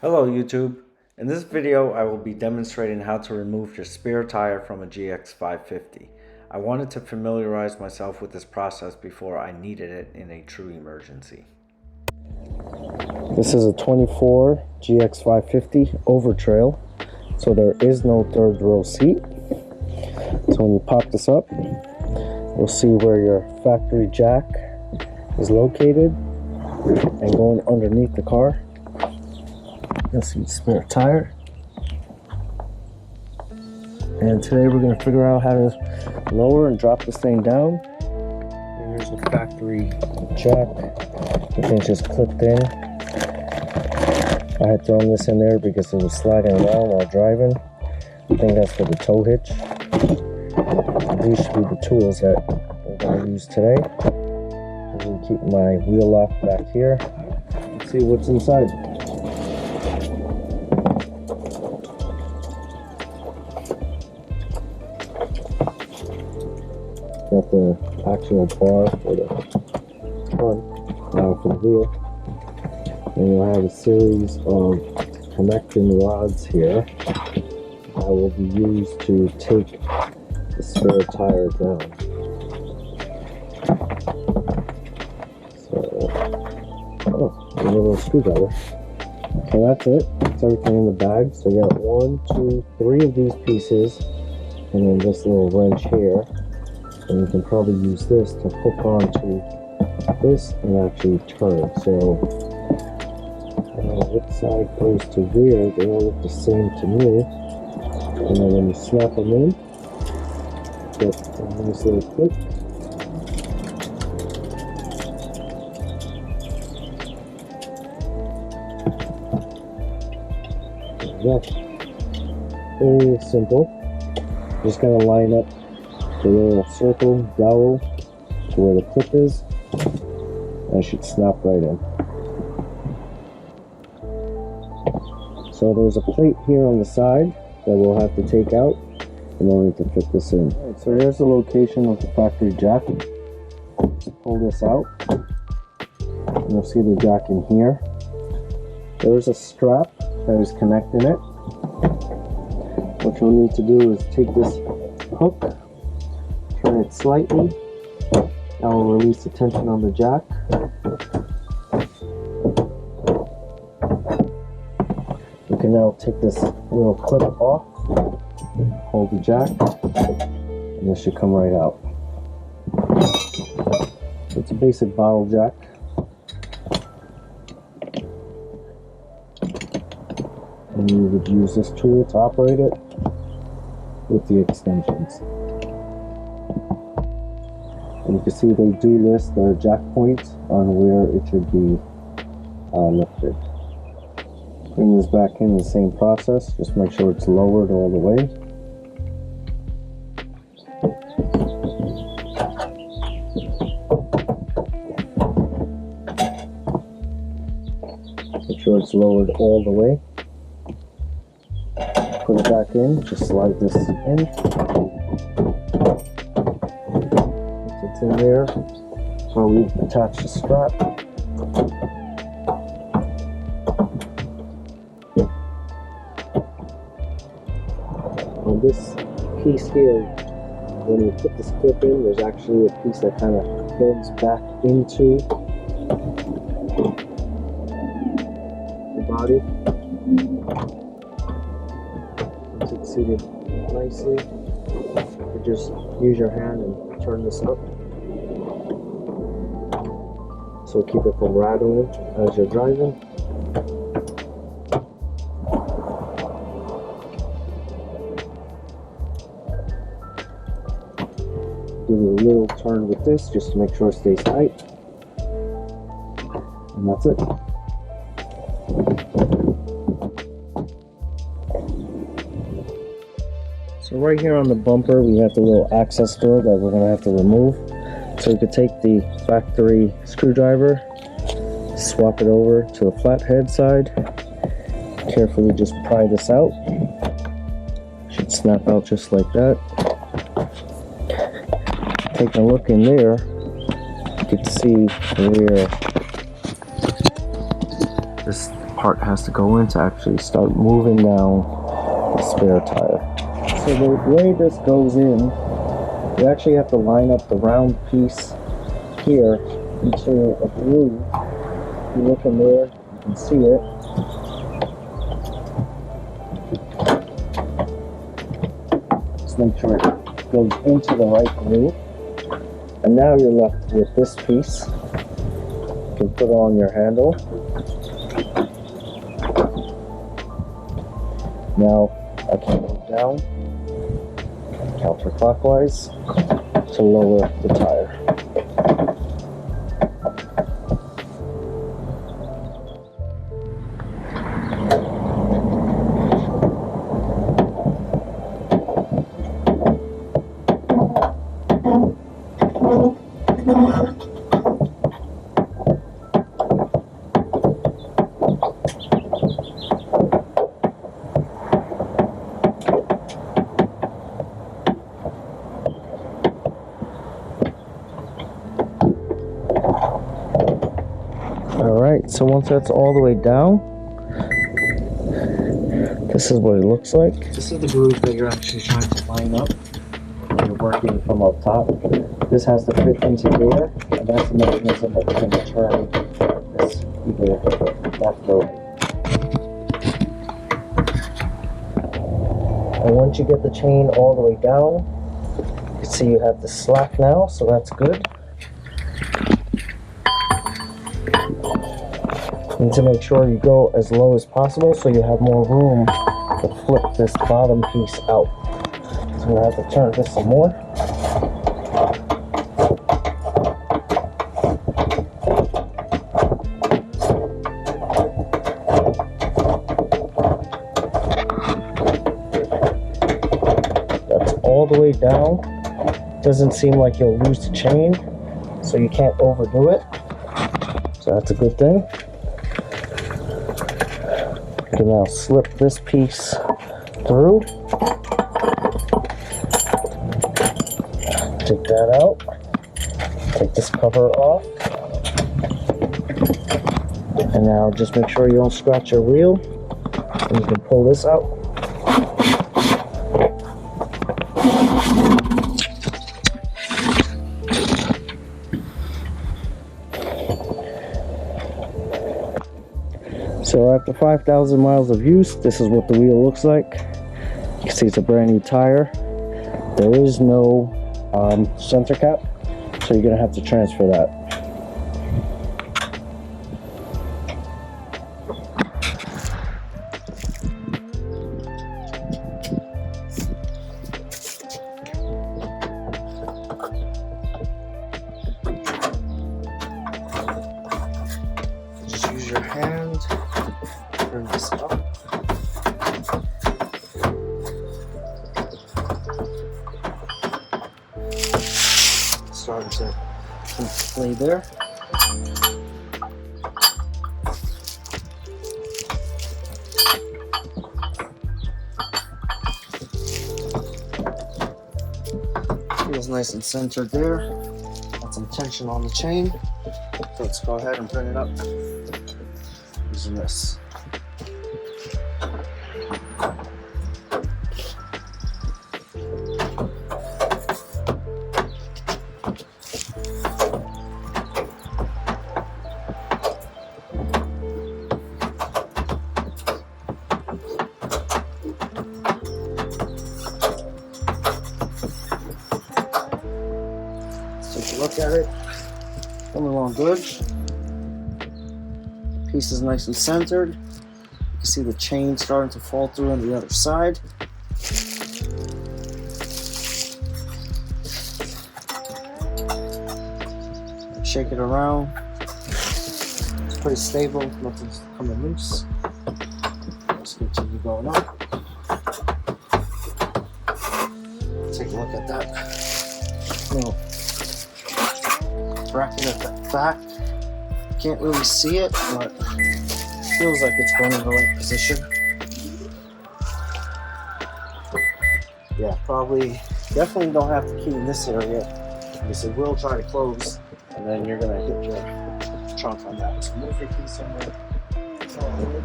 Hello YouTube. In this video I will be demonstrating how to remove your spare tire from a GX550. I wanted to familiarize myself with this process before I needed it in a true emergency. This is a 24 GX550 Overtrail, so there is no third row seat. So when you pop this up, you'll see where your factory jack is located, and going underneath the car you'll see the spare tire. And today we're going to figure out how to lower and drop this thing down. And here's the factory jack. The thing's just clipped in. I had thrown this in there because it was sliding around while driving. I think that's for the tow hitch. These should be the tools that we're going to use today. I'm going to keep my wheel lock back here and see what's inside. Got the actual bar for the front, for the wheel. And you'll have a series of connecting rods here that will be used to take the spare tire down. So, a little screwdriver. Okay, that's it. That's everything in the bag. So you got 1, 2, 3 of these pieces, and then this little wrench here. And you can probably use this to hook onto this and actually turn. So I don't know which side goes to where. They all look the same to me. And then when you snap them in, get a nice little click. There you go. Very simple. Just gotta line up the little circle dowel to where the clip is, and I should snap right in. So there's a plate here on the side that we'll have to take out in order to fit this in. Alright, so here's the location of the factory jack. Just pull this out. And you'll see the jack in here. There's a strap that is connecting it. What you'll need to do is take this hook, turn it slightly. That will release the tension on the jack. You can now take this little clip off, hold the jack, and this should come right out. So it's a basic bottle jack. And you would use this tool to operate it with the extensions. And you can see they do list the jack points on where it should be lifted. Bring this back in the same process, just make sure it's lowered all the way. Make sure it's lowered all the way. Put it back in, just slide this in. It's in there, so we attach the strap. On this piece here, when you put this clip in, there's actually a piece that kind of bends back into the body. Once it's seated nicely, you just use your hand and turn this up. So keep it from rattling as you're driving. Do a little turn with this just to make sure it stays tight. And that's it. So right here on the bumper we have the little access door that we're going to have to remove. So you could take the factory screwdriver, swap it over to the flathead side, carefully just pry this out. Should snap out just like that. Taking a look in there, you can see where this part has to go in to actually start moving down the spare tire. So the way this goes in, you actually have to line up the round piece here into a groove. If you look in there, you can see it. Just make sure it goes into the right groove. And now you're left with this piece. You can put on your handle. Now I can go down counterclockwise to lower the tire. Alright, so once that's all the way down, this is what it looks like. This is the groove that you're actually trying to line up when you're working from up top. This has to fit into there, and that's the mechanism that's going to turn this either left or right. And once you get the chain all the way down, you can see you have the slack now, so that's good. You need to make sure you go as low as possible so you have more room to flip this bottom piece out. So I'm going to have to turn this some more. That's all the way down. Doesn't seem like you'll lose the chain, so you can't overdo it. So that's a good thing. You can now slip this piece through. Take that out. Take this cover off. And now just make sure you don't scratch your wheel. And you can pull this out. So after 5,000 miles of use, this is what the wheel looks like. You can see it's a brand new tire. There is no center cap, so you're gonna have to transfer that. Just use your hand. Turn this up. Starting to play there. Feels nice and centered there. Got some tension on the chain. So let's go ahead and turn it up using this. Take a look at it. Coming along good. Piece is nice and centered. You can see the chain starting to fall through on the other side. Shake it around. It's pretty stable, nothing's coming loose. Let's continue going up. Take a look at that. Little bracket at the back. Can't really see it, but it feels like it's going in the right position. Yeah, definitely don't have to key in this area because it will try to close, and then you're gonna hit your trunk on that. So move your key somewhere control hood.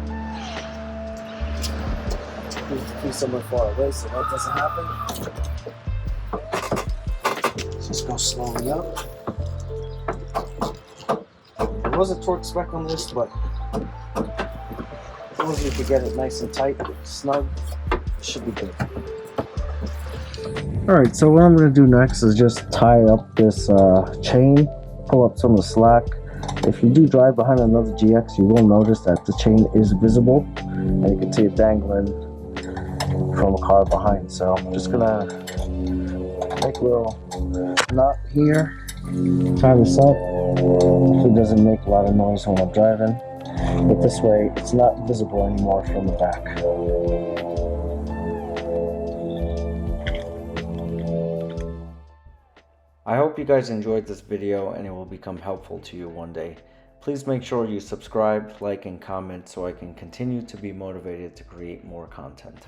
Need to be somewhere far away so that doesn't happen. Just go slowly up. There was a torque spec on this, but as long as you can get it nice and tight, snug, it should be good. Alright, so what I'm going to do next is just tie up this chain, pull up some of the slack. If you do drive behind another GX, you will notice that the chain is visible, and you can see it dangling from a car behind. So I'm just going to make a little knot here, tie this up so it doesn't make a lot of noise when I'm driving. But this way, it's not visible anymore from the back. I hope you guys enjoyed this video and it will become helpful to you one day. Please make sure you subscribe, like, and comment so I can continue to be motivated to create more content.